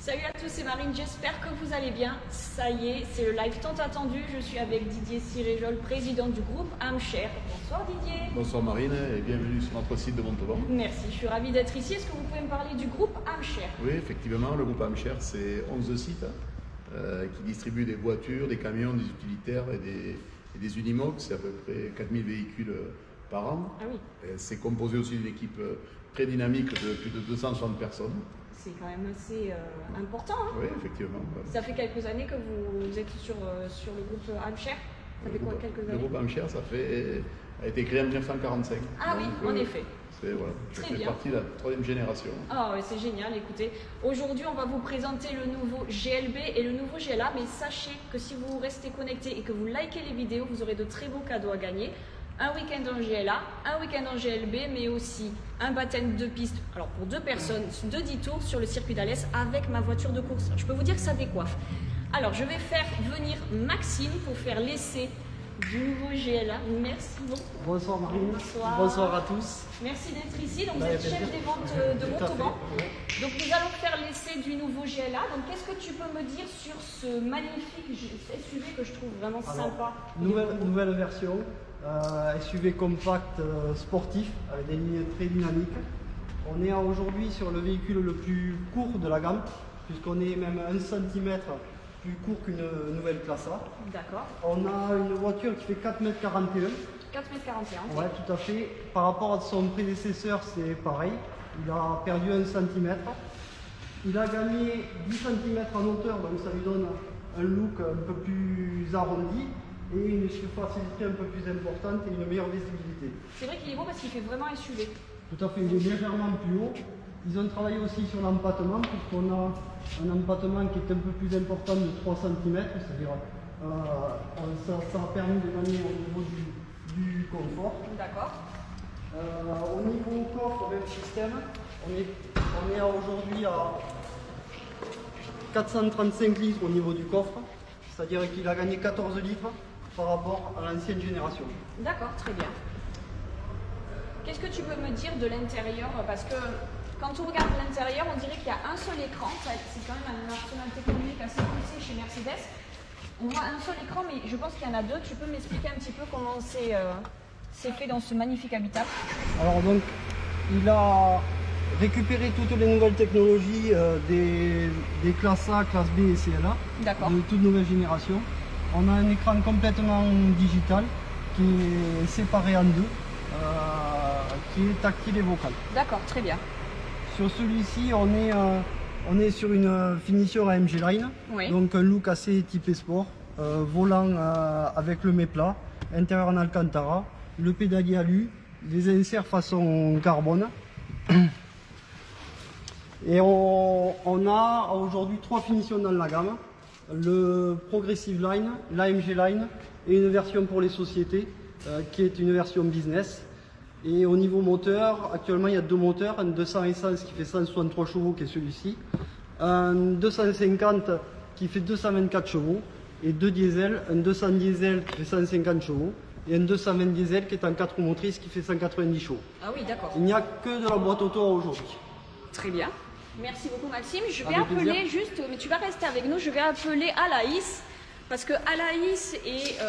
Salut à tous, c'est Marine, j'espère que vous allez bien. Ça y est, c'est le live tant attendu. Je suis avec Didier Siréjol, président du groupe Amcher. Bonsoir Didier. Bonsoir Marine et bienvenue sur notre site de Montauban. Merci, je suis ravie d'être ici. Est-ce que vous pouvez me parler du groupe Amcher? Oui, effectivement, le groupe Amcher, c'est 11 sites qui distribuent des voitures, des camions, des utilitaires et des Unimog. C'est à peu près 4000 véhicules par an. Ah oui. C'est composé aussi d'une équipe très dynamique de plus de 260 personnes. C'est quand même assez important. Hein. Oui, effectivement. Ça fait quelques années que vous êtes sur le groupe Amcher. Ça fait quoi, quelques années? Le groupe Amcher, a été créé en 1945. Ah oui, en effet. Voilà, je Très fais bien. partie de la troisième génération. Ah ouais, c'est génial, écoutez. Aujourd'hui, on va vous présenter le nouveau GLB et le nouveau GLA, mais sachez que si vous restez connecté et que vous likez les vidéos, vous aurez de très beaux cadeaux à gagner. Un week-end en GLA, un week-end en GLB, mais aussi un baptême de piste, alors pour 2 personnes, de 10 tours sur le circuit d'Alès avec ma voiture de course. Je peux vous dire que ça décoiffe. Alors, je vais faire venir Maxime pour faire l'essai du nouveau GLA. Merci beaucoup. Bonsoir Marine. Bonsoir. Bonsoir à tous. Merci d'être ici. Donc, vous êtes chef des ventes de Montauban. Donc, nous allons faire l'essai du nouveau GLA. Donc, qu'est-ce que tu peux me dire sur ce magnifique SUV que je trouve vraiment sympa? Nouvelle version, SUV compact sportif avec des lignes très dynamiques. On est aujourd'hui sur le véhicule le plus court de la gamme, puisqu'on est même 1 cm plus court qu'une nouvelle classe A. D'accord. On a une voiture qui fait 4,41 m. 4,41 m. Ouais, tout à fait. Par rapport à son prédécesseur, c'est pareil. Il a perdu 1 cm. Il a gagné 10 cm en hauteur, donc ça lui donne un look un peu plus arrondi et une surface un peu plus importante et une meilleure visibilité. C'est vrai qu'il est beau parce qu'il fait vraiment SUV. Tout à fait, il est légèrement plus haut. Ils ont travaillé aussi sur l'empattement, puisqu'on a un empattement qui est un peu plus important de 3 cm, c'est-à-dire ça a permis de gagner au niveau du confort. D'accord. Au niveau coffre, même système, on est aujourd'hui à 435 litres au niveau du coffre, c'est-à-dire qu'il a gagné 14 litres par rapport à l'ancienne génération. D'accord, très bien. Qu'est-ce que tu peux me dire de l'intérieur? Parce que quand on regarde l'intérieur, on dirait qu'il y a un seul écran. C'est quand même un arsenal technologique assez poussé chez Mercedes. On voit un seul écran, mais je pense qu'il y en a 2. Tu peux m'expliquer un petit peu comment c'est fait dans ce magnifique habitacle? Alors donc, il a récupéré toutes les nouvelles technologies des classes A, classe B et CLA, de toute nouvelle génération. On a un écran complètement digital qui est séparé en 2, qui est tactile et vocal. D'accord, très bien. Sur celui-ci, on est sur une finition AMG Line, oui. Donc un look assez typé sport, volant avec le méplat, intérieur en Alcantara, le pédalier alu, les inserts façon carbone. Et on a aujourd'hui 3 finitions dans la gamme, le Progressive Line, l'AMG Line et une version pour les sociétés qui est une version business. Et au niveau moteur, actuellement il y a 2 moteurs, un 200 essence qui fait 163 chevaux qui est celui-ci, un 250 qui fait 224 chevaux et 2 diesel, un 200 diesel qui fait 150 chevaux et un 220 diesel qui est en 4 roues motrices qui fait 190 chevaux. Ah oui, d'accord. Il n'y a que de la boîte auto aujourd'hui. Très bien. Merci beaucoup Maxime. Je vais appeler juste, mais tu vas rester avec nous, je vais appeler Alaïs, parce que Alaïs est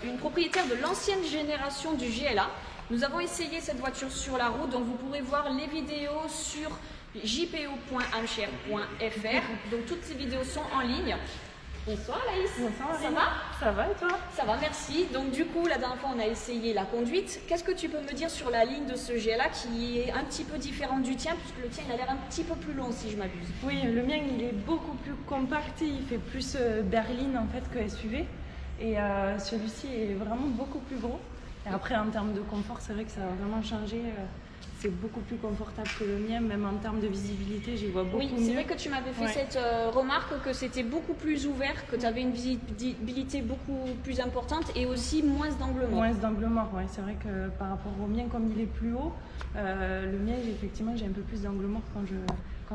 une propriétaire de l'ancienne génération du GLA. Nous avons essayé cette voiture sur la route, donc vous pourrez voir les vidéos sur jpo.amcher.fr. Donc toutes ces vidéos sont en ligne. Bonsoir Alaïs. Bonsoir. Ça va? Ça va et toi? Ça va, merci. Donc du coup, la dernière fois, on a essayé la conduite. Qu'est-ce que tu peux me dire sur la ligne de ce GLA qui est un petit peu différente du tien, puisque le tien, il a l'air un petit peu plus long, si je m'abuse. Oui, le mien, il est beaucoup plus compacté. Il fait plus berline en fait que SUV. Et celui-ci est vraiment beaucoup plus gros. Et après, en termes de confort, c'est vrai que ça a vraiment changé. C'est beaucoup plus confortable que le mien, même en termes de visibilité, j'y vois beaucoup mieux. Oui, c'est vrai que tu m'avais fait cette remarque que c'était beaucoup plus ouvert, que tu avais une visibilité beaucoup plus importante et aussi moins d'angle mort. Moins d'angle mort, oui. C'est vrai que par rapport au mien, comme il est plus haut, le mien, effectivement, j'ai un peu plus d'angle mort quand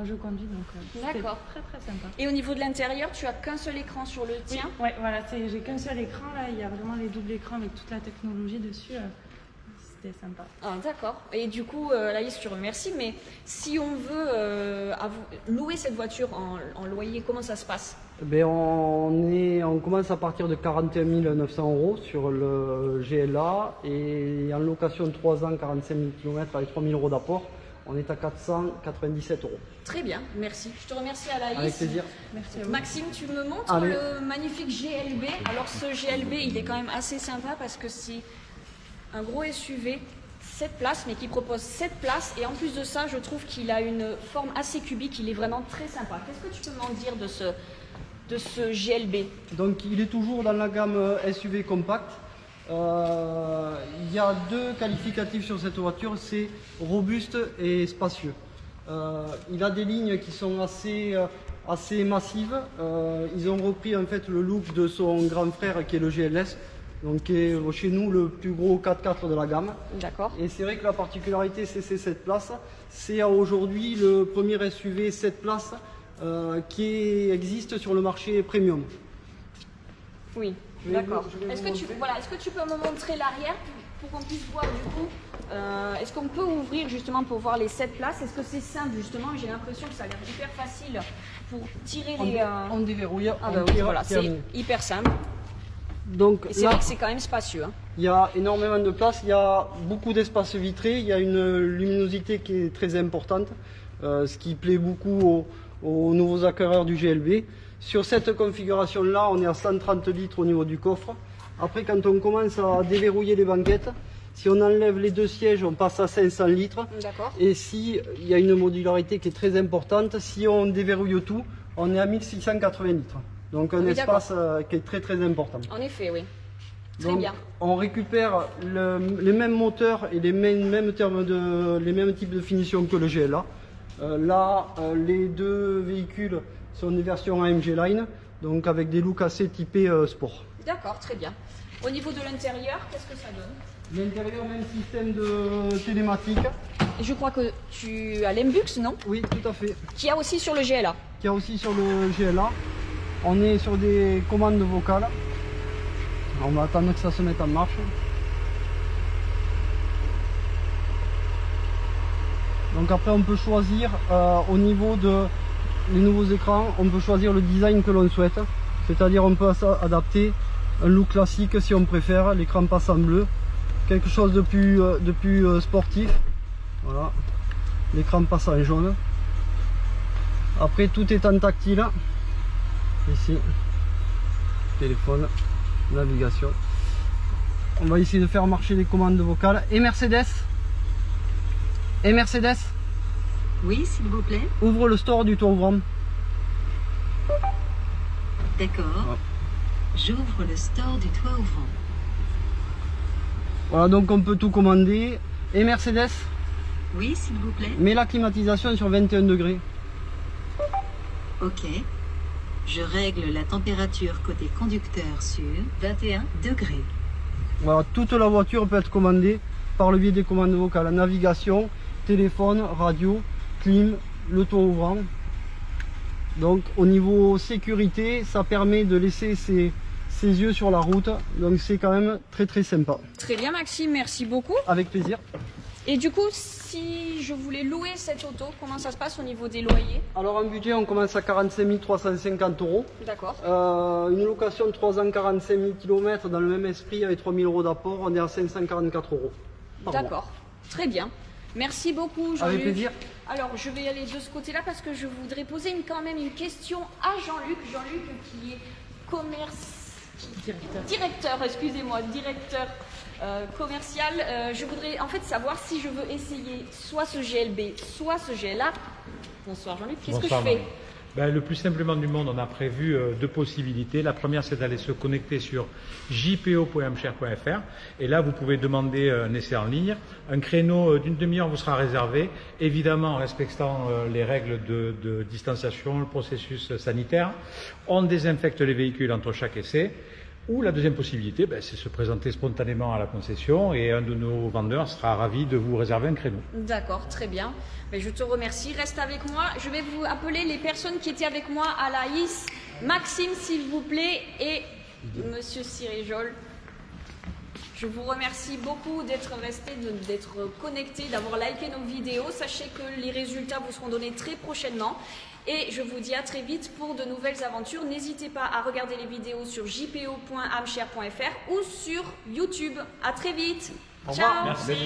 je conduis. Donc, d'accord. Très très sympa. Et au niveau de l'intérieur, tu as qu'un seul écran sur le tien? Oui, voilà, j'ai qu'un seul écran. Là, il y a vraiment les doubles écrans avec toute la technologie dessus. c'était sympa. Ah, d'accord. Et du coup, Laïs, je te remercie, mais si on veut louer cette voiture en loyer, comment ça se passe? Ben, on commence à partir de 41 900 € sur le GLA et en location de 3 ans, 45 000 km avec 3 000 € d'apport, on est à 497 €. Très bien, merci. Je te remercie, Alaïs. Avec plaisir. Merci à vous. Maxime, tu me montres le magnifique GLB. Alors ce GLB, il est quand même assez sympa parce que c'est un gros SUV, 7 places, mais qui propose 7 places. Et en plus de ça, je trouve qu'il a une forme assez cubique, il est vraiment très sympa. Qu'est-ce que tu peux m'en dire de ce GLB? Donc il est toujours dans la gamme SUV compact. Il y a 2 qualificatifs sur cette voiture, c'est robuste et spacieux. Il a des lignes qui sont assez massives. Ils ont repris en fait le look de son grand frère qui est le GLS, donc qui est chez nous le plus gros 4x4 de la gamme. D'accord. Et c'est vrai que la particularité c'est ces 7 places. C'est aujourd'hui le premier SUV 7 places qui existe sur le marché premium. Oui, d'accord. Est-ce que tu peux me montrer l'arrière pour qu'on puisse voir du coup est-ce qu'on peut ouvrir justement pour voir les 7 places? Est-ce que c'est simple justement? J'ai l'impression que ça a l'air hyper facile pour tirer les... On déverrouille. Ah bah oui, voilà, c'est hyper simple. Donc et c'est vrai que c'est quand même spacieux. Hein. Il y a énormément de place, il y a beaucoup d'espace vitré, il y a une luminosité qui est très importante, ce qui plaît beaucoup aux nouveaux acquéreurs du GLB. Sur cette configuration-là, on est à 130 litres au niveau du coffre. Après, quand on commence à déverrouiller les banquettes, si on enlève les 2 sièges, on passe à 500 litres. D'accord. Et si il y a une modularité qui est très importante, si on déverrouille tout, on est à 1680 litres. Donc un espace qui est très très important. En effet, oui. Très Donc, bien. on récupère les mêmes moteurs et les mêmes types de finition que le GLA. Là, les 2 véhicules sont des versions AMG Line, donc avec des looks assez typés sport. D'accord, très bien. Au niveau de l'intérieur, qu'est-ce que ça donne? L'intérieur, même système de télématique. Je crois que tu as l'Embux, non? Oui, tout à fait. Qui a aussi sur le GLA. Qui a aussi sur le GLA. On est sur des commandes vocales. On va attendre que ça se mette en marche. Donc après on peut choisir au niveau des nouveaux écrans, on peut choisir le design que l'on souhaite. C'est-à-dire on peut adapter un look classique si on préfère, l'écran passe en bleu. Quelque chose de plus sportif. Voilà. L'écran passe en jaune. Après tout est en tactile. Ici, téléphone, navigation. On va essayer de faire marcher les commandes vocales. Et Mercedes? Et Mercedes? Oui, s'il vous plaît. Ouvre le store du toit ouvrant. D'accord. J'ouvre le store du toit ouvrant. Voilà, donc on peut tout commander. Et Mercedes? Oui, s'il vous plaît. Mets la climatisation sur 21 degrés. Ok. Je règle la température côté conducteur sur 21 degrés. Voilà, toute la voiture peut être commandée par le biais des commandes vocales. Navigation, téléphone, radio, clim, le toit ouvrant. Donc au niveau sécurité, ça permet de laisser ses yeux sur la route. Donc c'est quand même très très sympa. Très bien Maxime, merci beaucoup. Avec plaisir. Et du coup, si je voulais louer cette auto, comment ça se passe au niveau des loyers? Alors en budget, on commence à 45 350 €. D'accord. Une location de 3 ans, 45 000 km dans le même esprit avec 3 000 € d'apport, on est à 544 € par mois. D'accord, très bien. Merci beaucoup Jean-Luc. Avec plaisir. Alors je vais aller de ce côté-là parce que je voudrais poser quand même une question à Jean-Luc. Jean-Luc qui est directeur, excusez-moi, directeur commercial. Je voudrais en fait savoir si je veux essayer soit ce GLB, soit ce GLA. Bonsoir Jean-Luc, qu'est-ce que je fais? Le plus simplement du monde, on a prévu 2 possibilités. La première, c'est d'aller se connecter sur jpo.mcher.fr et là, vous pouvez demander un essai en ligne. Un créneau d'une demi-heure vous sera réservé, évidemment en respectant les règles de distanciation, le processus sanitaire. On désinfecte les véhicules entre chaque essai. Ou la deuxième possibilité, c'est se présenter spontanément à la concession et un de nos vendeurs sera ravi de vous réserver un créneau. D'accord, très bien. Je te remercie. Reste avec moi. Je vais vous appeler les personnes qui étaient avec moi à la IS. Maxime, s'il vous plaît, et Monsieur Cirijol. Je vous remercie beaucoup d'être resté, d'être connecté, d'avoir liké nos vidéos. Sachez que les résultats vous seront donnés très prochainement. Et je vous dis à très vite pour de nouvelles aventures. N'hésitez pas à regarder les vidéos sur jpo.amshare.fr ou sur YouTube. À très vite. Au revoir. Ciao. Merci.